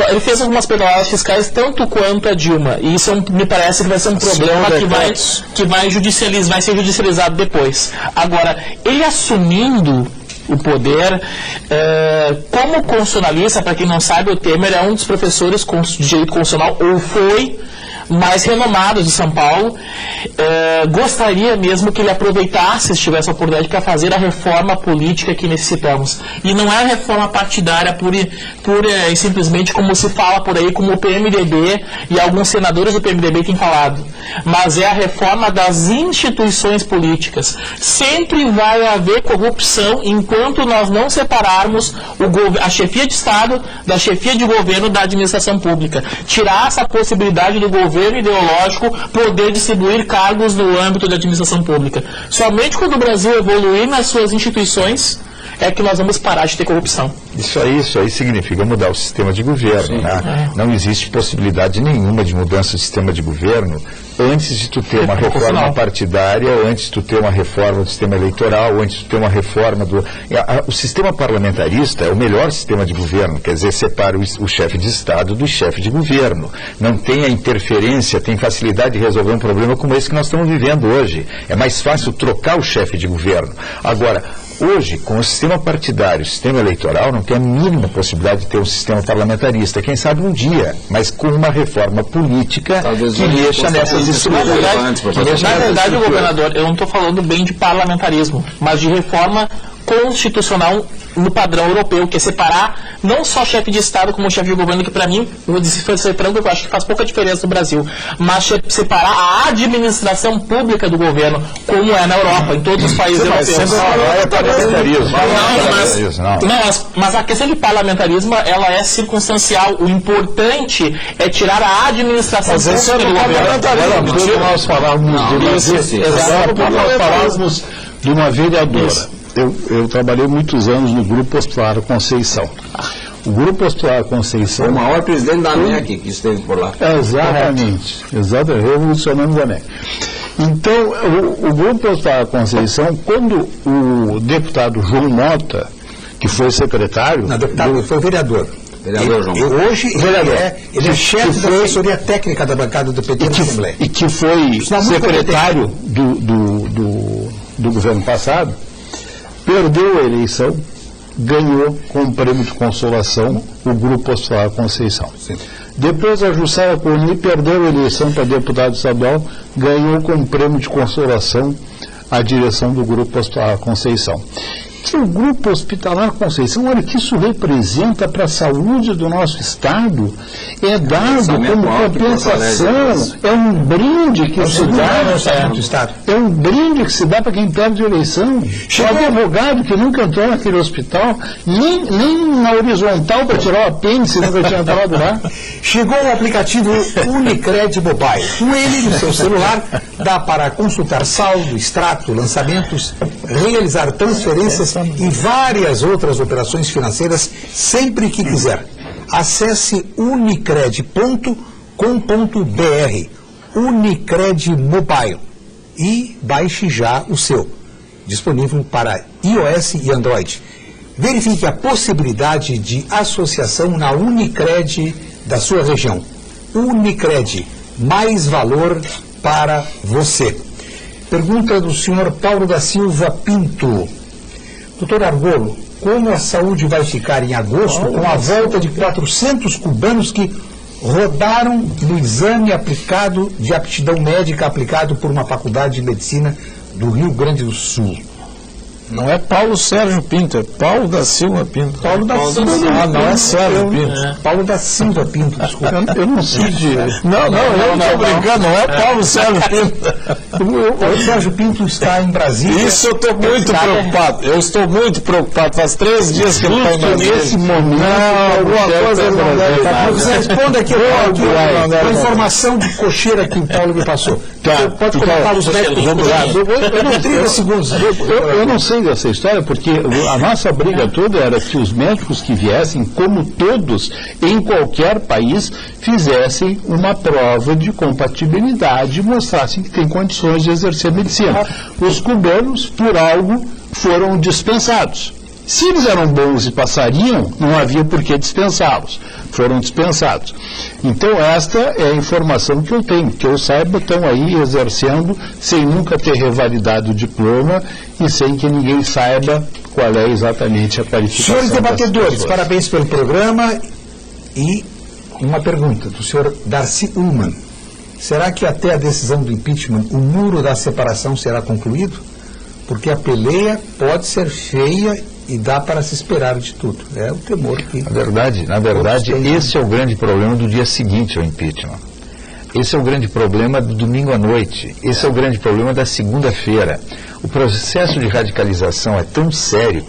S6: ele fez algumas pedaladas fiscais tanto quanto a Dilma, e isso me parece que vai ser um problema que vai ser judicializado depois. Agora, ele assumindo o poder, como constitucionalista, para quem não sabe, o Temer é um dos professores de direito constitucional, ou foi mais renomados de São Paulo. Gostaria mesmo que ele aproveitasse, se tivesse a oportunidade, para fazer a reforma política que necessitamos. E não é a reforma partidária pura e simplesmente como se fala por aí, como o PMDB e alguns senadores do PMDB têm falado. Mas é a reforma das instituições políticas. Sempre vai haver corrupção enquanto nós não separarmos a chefia de Estado da chefia de governo da administração pública. Tirar essa possibilidade do governo ideológico poder distribuir cargos no âmbito da administração pública. Somente quando o Brasil evoluir nas suas instituições é que nós vamos parar de ter corrupção.
S2: Isso aí significa mudar o sistema de governo, né? Não existe possibilidade nenhuma de mudança do sistema de governo antes de tu ter uma reforma partidária, ou antes de tu ter uma reforma do sistema eleitoral, ou antes de tu ter uma reforma do... O sistema parlamentarista é o melhor sistema de governo, quer dizer, separa o chefe de Estado do chefe de governo. Não tem a interferência, tem facilidade de resolver um problema como esse que nós estamos vivendo hoje. É mais fácil trocar o chefe de governo. Agora, hoje, com o sistema partidário, o sistema eleitoral, não tem a mínima possibilidade de ter um sistema parlamentarista. Quem sabe um dia, mas com uma reforma política que mexa nessas estruturas.
S6: Na verdade, governador, eu não estou falando bem de parlamentarismo, mas de reforma constitucional no padrão europeu, que é separar não só chefe de Estado como chefe de governo, que para mim, vou ser franco, eu acho que faz pouca diferença no Brasil, mas separar a administração pública do governo, como é na Europa, em todos os países europeus. Mas a questão de parlamentarismo, ela é circunstancial. O importante é tirar a administração pública do governo.
S5: Quando nós falávamos de uma vereadora, eu trabalhei muitos anos no Grupo Hospitalar Conceição. O Grupo Hospitalar Conceição...
S4: O maior presidente da ANEC que esteve por lá.
S5: Exatamente, revolucionamos a ANEC. Então, o Grupo Hospitalar Conceição, quando o deputado João Mota, que foi secretário...
S1: Não, deputado, foi vereador.
S4: Vereador João Mota.
S1: Hoje ele é chefe da assessoria técnica da bancada do PT na Assembleia.
S5: E que foi secretário do governo passado, perdeu a eleição ganhou com o prêmio de consolação o Grupo Hospitalar Conceição. Depois a Jussara Coni perdeu a eleição para deputado estadual, ganhou com o prêmio de consolação a direção do Grupo Hospitalar Conceição. Que o Grupo Hospitalar Conceição, olha, que isso representa para a saúde do nosso Estado, é dado como compensação, é um brinde que se dá, é um brinde que se dá para quem perde a eleição. O advogado que nunca entrou naquele hospital, nem na horizontal para tirar o apêndice, nunca tinha entrado lá.
S1: Chegou o aplicativo Unicred Mobile. Com ele no seu celular, dá para consultar saldo, extrato, lançamentos, realizar transferências e várias outras operações financeiras sempre que quiser. Acesse unicred.com.br, Unicred Mobile, e baixe já o seu, disponível para iOS e Android. Verifique a possibilidade de associação na Unicred da sua região. Unicred, mais valor para você. Pergunta do senhor Paulo da Silva Pinto. Doutor Argolo, como a saúde vai ficar em agosto com a volta de 400 cubanos que rodaram no exame aplicado de aptidão médica aplicado por uma faculdade de medicina do Rio Grande do Sul?
S3: Não é Paulo Sérgio Pinto, é Paulo da Silva Pinto.
S1: Paulo da Silva.
S3: Ah, não é Sérgio Pinto.
S1: Paulo da Silva Pinto, desculpa.
S3: Eu não sei de... Não, eu não estou brincando, não é Paulo Sérgio Pinto.
S1: O Sérgio Pinto está em Brasília.
S3: Isso eu estou muito preocupado. Eu estou muito preocupado. Faz 3 dias que ele está em Brasília.
S5: Nesse momento,
S3: não, alguma coisa ele não deve estar.
S1: Você responda aqui a informação de cocheira que o Paulo me passou. Pode colocar os médicos.
S5: Vamos lá.
S1: Eu não 30 segundos.
S5: Eu não sei dessa história, porque a nossa briga toda era que os médicos que viessem, como todos, em qualquer país, fizessem uma prova de compatibilidade e mostrassem que têm condições de exercer medicina. Os cubanos, por algo, foram dispensados. Se eles eram bons e passariam, não havia por que dispensá-los. Foram dispensados. Então, esta é a informação que eu tenho. Que eu saiba, estão aí exercendo sem nunca ter revalidado o diploma e sem que ninguém saiba qual é exatamente a qualificação.
S1: Senhores debatedores, parabéns pelo programa. E uma pergunta do senhor Darcy Ullmann. Será que até a decisão do impeachment o muro da separação será concluído? Porque a peleia pode ser feia e dá para se esperar de tudo. É o temor que...
S2: Na verdade, esse é o grande problema do dia seguinte ao impeachment. Esse é o grande problema do domingo à noite. Esse é o grande problema da segunda-feira. O processo de radicalização é tão sério,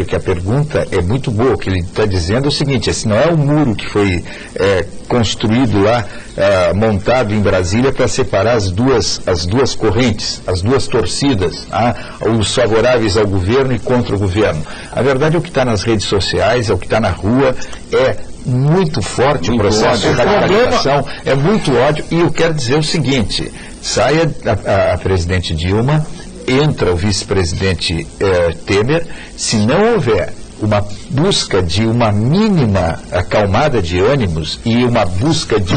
S2: que a pergunta é muito boa. O que ele está dizendo é o seguinte: esse não é o muro que foi construído lá, montado em Brasília para separar as duas correntes, as duas torcidas, os favoráveis ao governo e contra o governo. A verdade é o que está nas redes sociais, é o que está na rua, é muito forte o processo de radicalização, é muito ódio, e eu quero dizer o seguinte: saia a presidente Dilma, entra o vice-presidente Temer, se não houver uma busca de uma mínima acalmada de ânimos e uma busca de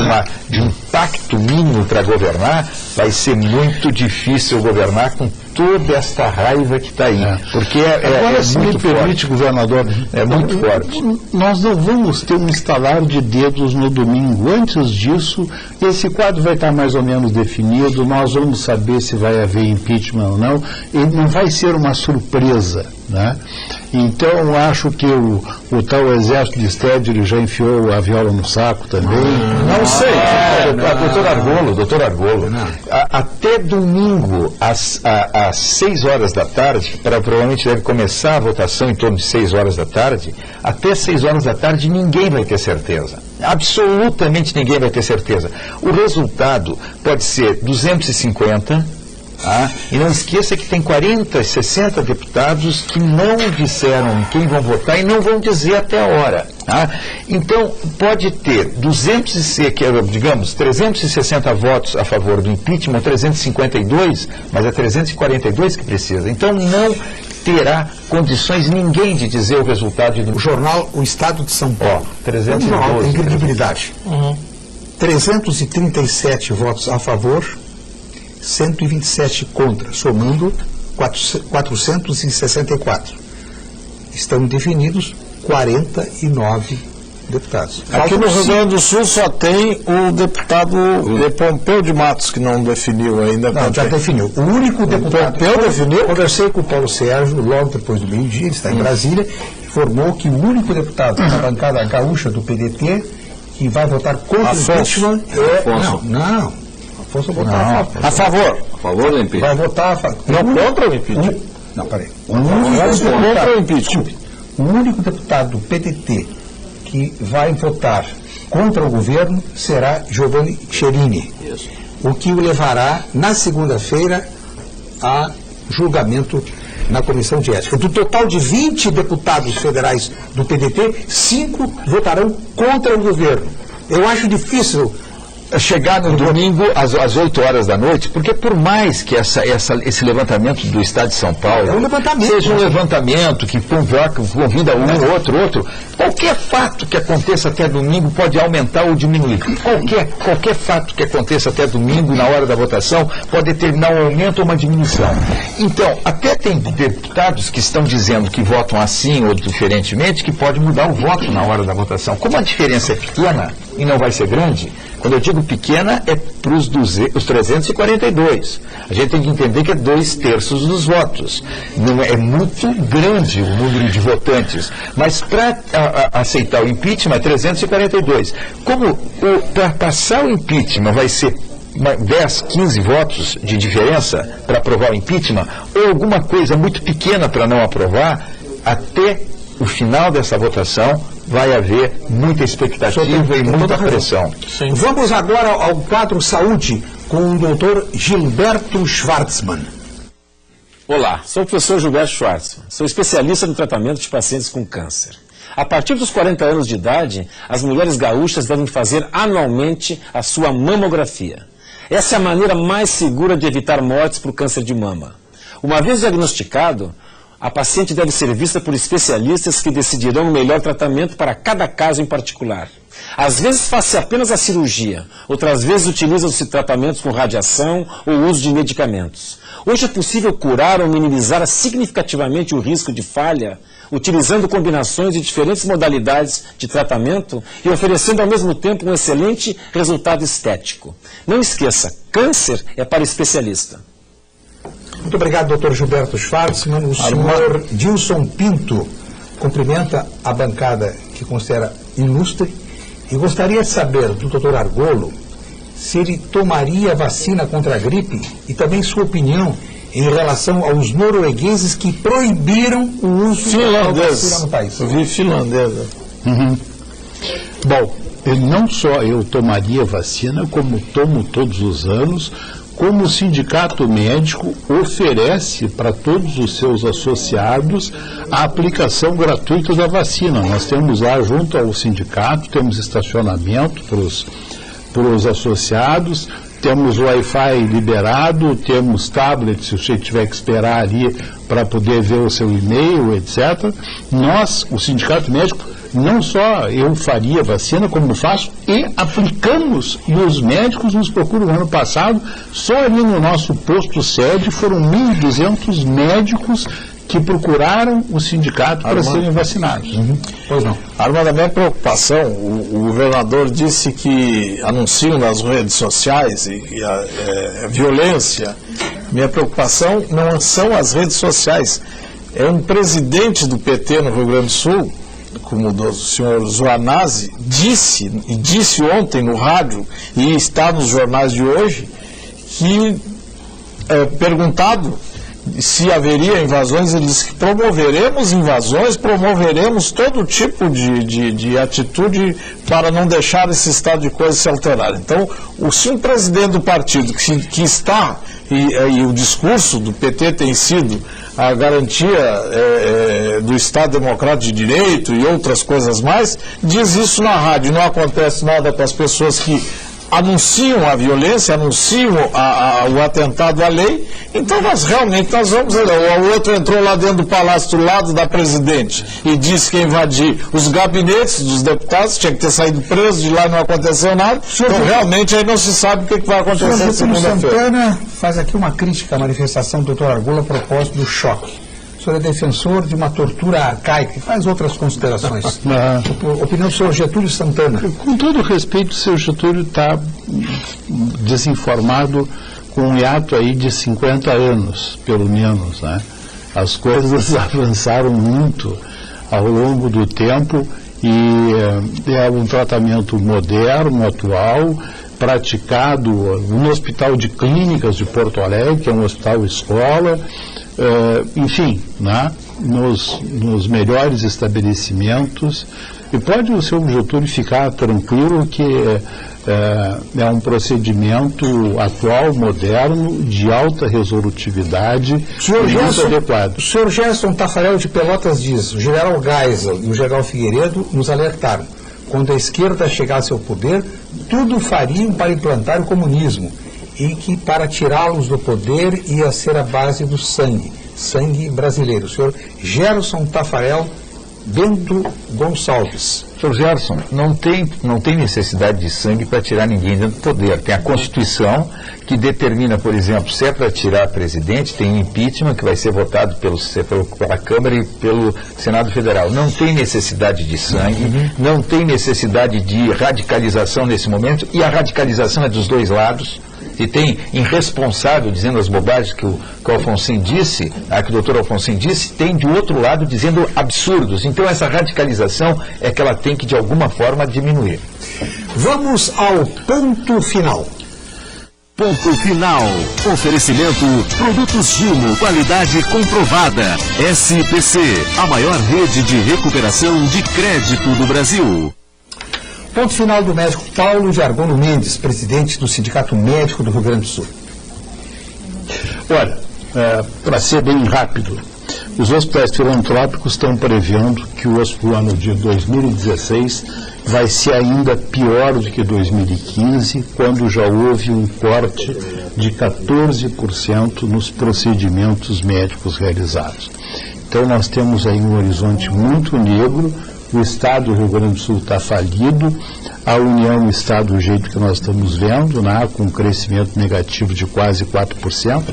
S2: um pacto mínimo para governar, vai ser muito difícil governar com toda esta raiva que está aí. Porque
S5: agora, se me permite, governador,
S2: é muito forte.
S5: Nós não vamos ter um estalar de dedos no domingo. Antes disso, esse quadro vai estar mais ou menos definido, nós vamos saber se vai haver impeachment ou não, e não vai ser uma surpresa, né? Então, eu acho que o tal exército de Sted, ele já enfiou a viola no saco também.
S2: Não sei. Doutor Argolo, até domingo, às 6 horas da tarde, provavelmente deve começar a votação em torno de 6 horas da tarde, até 6 horas da tarde ninguém vai ter certeza. Absolutamente ninguém vai ter certeza. O resultado pode ser 250... E não esqueça que tem 40, 60 deputados que não disseram em quem vão votar e não vão dizer até a hora. Então, pode ter 360 votos a favor do impeachment, 352, mas é 342 que precisa. Então, não terá condições ninguém de dizer o resultado do
S1: jornal O Estado de São Paulo.
S2: 312.
S1: Tem credibilidade. 337 votos a favor, 127 contra, somando 464. estão definidos 49 deputados.
S3: Aqui no
S1: Faltam
S3: Rio Grande do Sul só tem o deputado Pompeu de Matos, que não definiu ainda.
S1: Não, já definiu. O único deputado...
S3: Pompeu definiu?
S1: Conversei com o Paulo Sérgio logo depois do meio-dia, ele está em Brasília, informou que o único deputado da bancada gaúcha do PDT que vai votar contra o impeachment é...
S4: Afonso.
S1: Não. Afonso vai votar
S3: A favor.
S4: A favor do impeachment.
S1: Vai votar a favor.
S3: Não contra o impeachment.
S1: Não, peraí.
S3: Contra o impeachment.
S1: O único deputado do PDT que vai votar contra o governo será Giovanni Cherini, o que o levará na segunda-feira a julgamento na Comissão de Ética. Do total de 20 deputados federais do PDT, 5 votarão contra o governo. Eu acho difícil
S2: chegar no domingo às 8 horas da noite, porque por mais que esse levantamento do Estado de São Paulo
S1: É um levantamento,
S2: seja um levantamento que convida um, outro, qualquer fato que aconteça até domingo pode aumentar ou diminuir. Qualquer fato que aconteça até domingo, na hora da votação, pode determinar um aumento ou uma diminuição. Então, até tem deputados que estão dizendo que votam assim ou diferentemente, que pode mudar o voto na hora da votação. Como a diferença é pequena e não vai ser grande, quando eu digo pequena, é para os 342. A gente tem que entender que é 2/3 dos votos. Não é muito grande o número de votantes. Mas para aceitar o impeachment é 342. Como para passar o impeachment vai ser 10, 15 votos de diferença para aprovar o impeachment, ou alguma coisa muito pequena para não aprovar, até o final dessa votação vai haver muita expectativa e muita pressão.
S6: Sim.
S1: Vamos agora ao quadro Saúde com o doutor Gilberto Schwartzman.
S8: Olá, sou o professor Gilberto Schwartzman. Sou especialista no tratamento de pacientes com câncer. A partir dos 40 anos de idade, as mulheres gaúchas devem fazer anualmente a sua mamografia. Essa é a maneira mais segura de evitar mortes por câncer de mama. Uma vez diagnosticado, a paciente deve ser vista por especialistas que decidirão o melhor tratamento para cada caso em particular. Às vezes faz-se apenas a cirurgia, outras vezes utilizam-se tratamentos com radiação ou uso de medicamentos. Hoje é possível curar ou minimizar significativamente o risco de falha, utilizando combinações de diferentes modalidades de tratamento e oferecendo ao mesmo tempo um excelente resultado estético. Não esqueça, câncer é para especialista.
S1: Muito obrigado, doutor Gilberto Schwartzman. O senhor Dilson Pinto cumprimenta a bancada que considera ilustre e gostaria de saber do doutor Argolo se ele tomaria vacina contra a gripe e também sua opinião em relação aos noruegueses que proibiram o uso da vacina no país.
S3: Eu vi finlandesa.
S5: Bom, não só eu tomaria vacina, como tomo todos os anos, como o sindicato médico oferece para todos os seus associados a aplicação gratuita da vacina. Nós temos lá, junto ao sindicato, temos estacionamento para os associados, temos Wi-Fi liberado, temos tablet, se você tiver que esperar ali para poder ver o seu e-mail, etc. Nós, o sindicato médico, não só eu faria vacina, como faço, e aplicamos, e os médicos nos procuram. No ano passado, só ali no nosso posto sede, foram 1.200 médicos que procuraram o sindicato para serem vacinados.
S1: Pois não.
S3: Armando, a minha preocupação, o governador disse que anunciam nas redes sociais e a violência. Minha preocupação não são as redes sociais. É um presidente do PT no Rio Grande do Sul, como o senhor Zoanazzi, disse ontem no rádio, e está nos jornais de hoje, que, perguntado se haveria invasões, ele disse que promoveremos invasões, promoveremos todo tipo de atitude para não deixar esse estado de coisas se alterar. Então, se um presidente do partido que está, e o discurso do PT tem sido a garantia do Estado Democrático de Direito e outras coisas mais, diz isso na rádio, não acontece nada com as pessoas que anunciam a violência, anunciam o atentado à lei, então nós vamos, o outro entrou lá dentro do palácio do lado da presidente e disse que ia invadir os gabinetes dos deputados, tinha que ter saído preso, de lá não aconteceu nada, então realmente aí não se sabe o que vai acontecer na segunda-feira.
S1: Santana faz aqui uma crítica à manifestação do doutor Argolo a propósito do choque. O senhor é defensor de uma tortura arcaica e faz outras considerações. Opinião do senhor Getúlio Santana.
S5: Com todo respeito, o senhor Getúlio está desinformado com um hiato aí de 50 anos, pelo menos, né? As coisas avançaram muito ao longo do tempo e é um tratamento moderno, atual, praticado no Hospital de Clínicas de Porto Alegre, que é um hospital escola, enfim, né? Nos melhores estabelecimentos. E pode o senhor Getúlio ficar tranquilo que é um procedimento atual, moderno, de alta resolutividade e muito adequado.
S1: O senhor Gerson Tafarel de Pelotas diz: o general Geisel e o general Figueiredo nos alertaram. Quando a esquerda chegasse ao poder, tudo fariam para implantar o comunismo e que para tirá-los do poder ia ser a base do sangue brasileiro. O senhor Gerson Tafarel Bento Gonçalves.
S2: Sr. Gerson, não tem necessidade de sangue para tirar ninguém dentro do poder. Tem a Constituição que determina, por exemplo, se é para tirar presidente, tem impeachment que vai ser votado pela Câmara e pelo Senado Federal. Não tem necessidade de sangue, não tem necessidade de radicalização nesse momento, e a radicalização é dos dois lados. E tem irresponsável dizendo as bobagens que o Alfonsin disse, que o doutor Alfonsin disse, tem de outro lado dizendo absurdos. Então essa radicalização é que ela tem que de alguma forma diminuir.
S1: Vamos ao ponto final.
S7: Ponto final. Oferecimento Produtos Gimo, qualidade comprovada. SPC, a maior rede de recuperação de crédito do Brasil.
S1: Ponto final do médico Paulo de Argolo Mendes, presidente do Sindicato Médico do Rio Grande do Sul.
S5: Olha, para ser bem rápido, os hospitais filantrópicos estão prevendo que o ano de 2016 vai ser ainda pior do que 2015, quando já houve um corte de 14% nos procedimentos médicos realizados. Então nós temos aí um horizonte muito negro. O Estado do Rio Grande do Sul está falido, a União está do jeito que nós estamos vendo, né, com um crescimento negativo de quase 4%.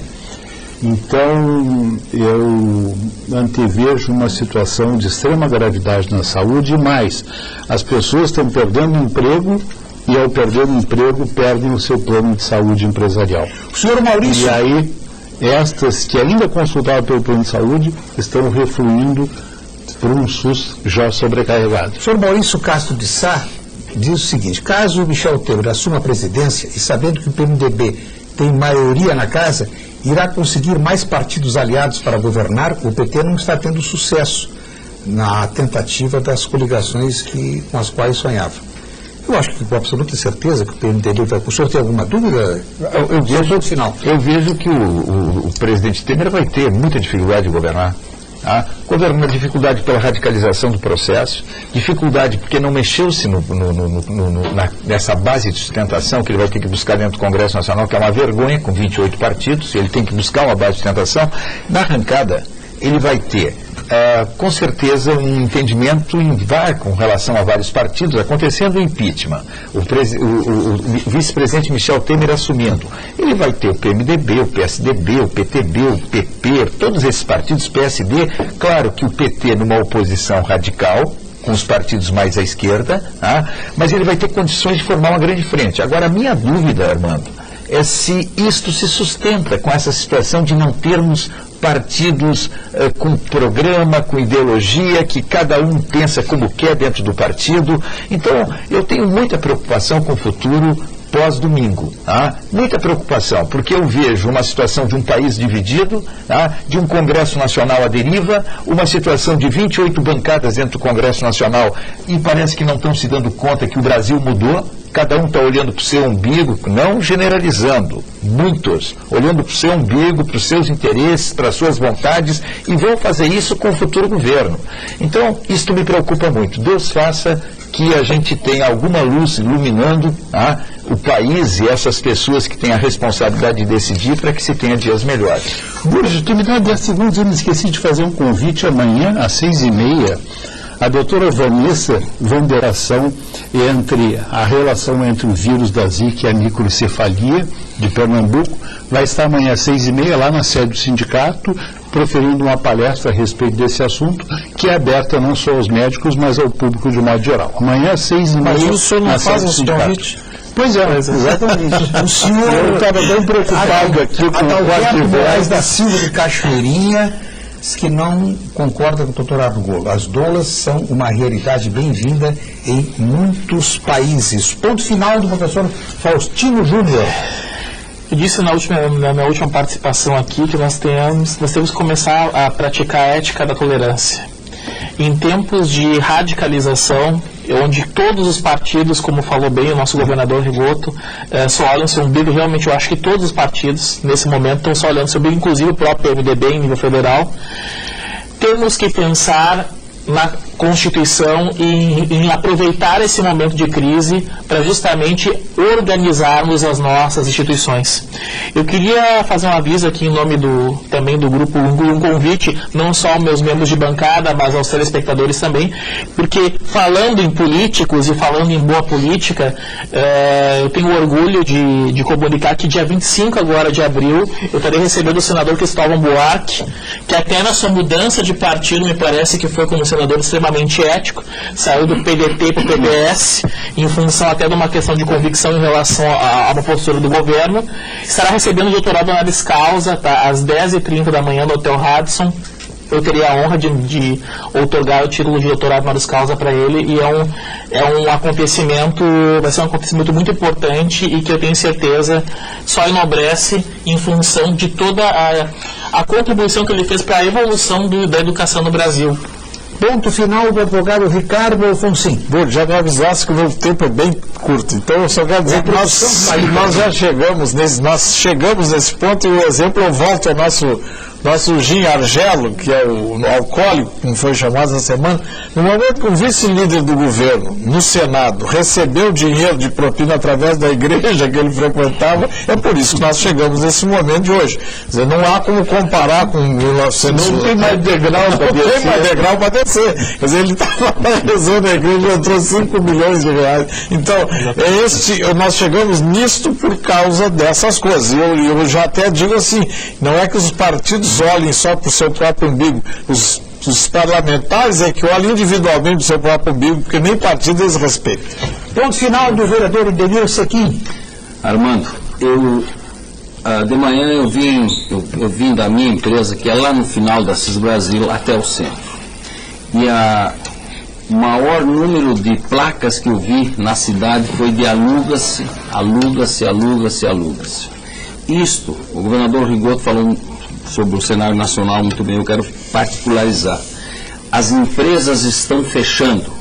S5: Então, eu antevejo uma situação de extrema gravidade na saúde, e mais, as pessoas estão perdendo emprego, e ao perder o emprego, perdem o seu plano de saúde empresarial.
S1: Senhor Maurício...
S5: E aí, estas que ainda consultavam pelo plano de saúde, estão refluindo por um SUS já sobrecarregado.
S1: O senhor Maurício Castro de Sá diz o seguinte: caso o Michel Temer assuma a presidência e sabendo que o PMDB tem maioria na casa, irá conseguir mais partidos aliados para governar. O PT não está tendo sucesso na tentativa das coligações com as quais sonhava. Eu acho que com absoluta certeza que o PMDB vai... O senhor tem alguma dúvida?
S2: Eu vejo que o presidente Temer vai ter muita dificuldade de governar. Uma dificuldade pela radicalização do processo, dificuldade porque não mexeu-se nessa base de sustentação que ele vai ter que buscar dentro do Congresso Nacional, que é uma vergonha, com 28 partidos, ele tem que buscar uma base de sustentação. Na arrancada, ele vai ter, com certeza, um entendimento com relação a vários partidos, acontecendo o impeachment, o vice-presidente Michel Temer assumindo. Ele vai ter o PMDB, o PSDB, o PTB, o PP, todos esses partidos, PSD, claro que o PT numa oposição radical, com os partidos mais à esquerda, mas ele vai ter condições de formar uma grande frente. Agora, a minha dúvida, Armando, é se isto se sustenta com essa situação de não termos partidos com programa, com ideologia, que cada um pensa como quer dentro do partido. Então, eu tenho muita preocupação com o futuro pós-domingo. Muita preocupação, porque eu vejo uma situação de um país dividido, de um Congresso Nacional à deriva, uma situação de 28 bancadas dentro do Congresso Nacional, e parece que não estão se dando conta que o Brasil mudou. Cada um está olhando para o seu umbigo, não generalizando, muitos, olhando para o seu umbigo, para os seus interesses, para as suas vontades, e vão fazer isso com o futuro governo. Então, isto me preocupa muito. Deus faça que a gente tenha alguma luz iluminando o país e essas pessoas que têm a responsabilidade de decidir, para que se tenha dias melhores.
S5: Burjo, tu me dá 10 segundos, eu me esqueci de fazer um convite amanhã, às 6h30, a doutora Vanessa Vanderação entre a relação entre o vírus da Zika e a microcefalia de Pernambuco vai estar amanhã às 6h30 lá na sede do sindicato, proferindo uma palestra a respeito desse assunto, que é aberta não só aos médicos, mas ao público de modo geral. Amanhã, 6h30.
S3: Mas o senhor não
S5: na
S3: faz
S5: sede do
S3: esse
S5: sindicato.
S3: convite?
S5: Pois é, exatamente.
S1: O senhor...
S5: Eu estava bem preocupado aqui com o
S1: Adalberto Moraes da
S5: quarto
S1: Silva de Cachoeirinha diz que não concorda com o doutor Argolo. As doulas são uma realidade bem-vinda em muitos países. Ponto final do professor Faustino Júnior.
S6: Eu disse na minha última participação aqui que nós temos que começar a praticar a ética da tolerância. Em tempos de radicalização, onde todos os partidos, como falou bem o nosso governador Rigoto, só olham seu umbigo, realmente eu acho que todos os partidos, nesse momento, estão só olhando seu umbigo, inclusive o próprio MDB em nível federal. Temos que pensar na Constituição e em aproveitar esse momento de crise para justamente organizarmos as nossas instituições. Eu queria fazer um aviso aqui em nome também do grupo, um convite, não só aos meus membros de bancada, mas aos telespectadores também, porque falando em políticos e falando em boa política, eu tenho orgulho de comunicar que dia 25 agora de abril eu estarei recebendo o senador Cristóvão Buarque, que até na sua mudança de partido me parece que foi como senador extremamente ético, saiu do PDT para o PDS, em função até de uma questão de convicção em relação a uma postura do governo. Estará recebendo o doutorado honoris causa, tá, às 10h30 da manhã no Hotel Radisson. Eu teria a honra de outorgar o título de doutorado honoris causa para ele, e é um acontecimento, vai ser um acontecimento muito importante e que eu tenho certeza só enobrece em função de toda a contribuição que ele fez para a evolução da educação no Brasil.
S1: Ponto final do advogado Ricardo Alfonsin.
S3: Bom, já me avisasse que o meu tempo é bem curto, então eu só quero dizer que nós já chegamos nesse ponto, e o exemplo eu volto ao nosso Gin Argelo, que é o alcoólico, como foi chamado essa semana. No momento que o vice-líder do governo, no Senado, recebeu dinheiro de propina através da igreja que ele frequentava, é por isso que nós chegamos nesse momento de hoje. Quer dizer, não há como comparar com 1900. Não tem mais degrau para descer. Não tem mais degrau para descer. Quer dizer, ele estava rezando a igreja e entrou 5 milhões de reais. Então, nós chegamos nisto por causa dessas coisas. Eu já até digo assim, não é que os partidos olhem só para o seu próprio umbigo, os parlamentares é que olham individualmente para o seu próprio umbigo, porque nem partido eles respeitam.
S1: Ponto final do vereador Edenir Sequim.
S4: Armando, de manhã eu vim da minha empresa, que é lá no final da CIS Brasil, até o centro. E o maior número de placas que eu vi na cidade foi de aluga-se, aluga-se, aluga-se, aluga-se. Isto, o governador Rigoto falou sobre o cenário nacional muito bem, eu quero particularizar. As empresas estão fechando,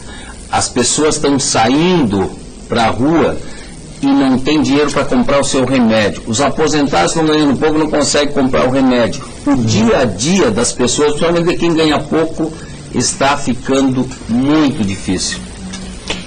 S4: as pessoas estão saindo para a rua e não tem dinheiro para comprar o seu remédio. Os aposentados estão ganhando pouco, não conseguem comprar o remédio. O dia a dia das pessoas, principalmente quem ganha pouco, está ficando muito difícil.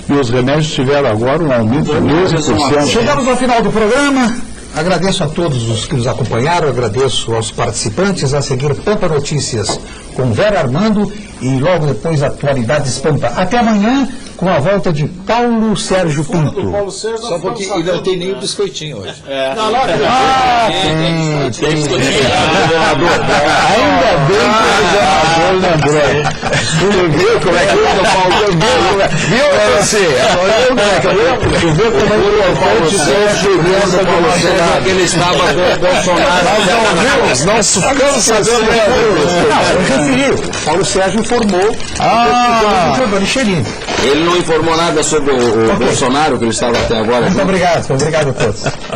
S5: E os remédios tiveram agora um aumento de 12%.
S1: Chegamos ao final do programa. Agradeço a todos os que nos acompanharam, agradeço aos participantes. A seguir, Pampa Notícias com Vera Armando e logo depois Atualidades Pampa. Até amanhã com a volta de Paulo Sérgio Pinto.
S2: Só um pouquinho, e não tem nenhum biscoitinho hoje.
S1: Tem biscoitinho. Ainda bem que o governador lembrou.
S2: Tu viu como é que o Paulo viu você?
S3: Tu viu como é que o Paulo Sérgio
S4: que ele estava com o Bolsonaro.
S3: Nós ficamos sabendo.
S1: Não, eu referi. Paulo Sérgio informou o Giovanni Cherini.
S4: Ele não informou nada sobre o Bolsonaro, que ele estava até agora.
S1: Muito obrigado a todos.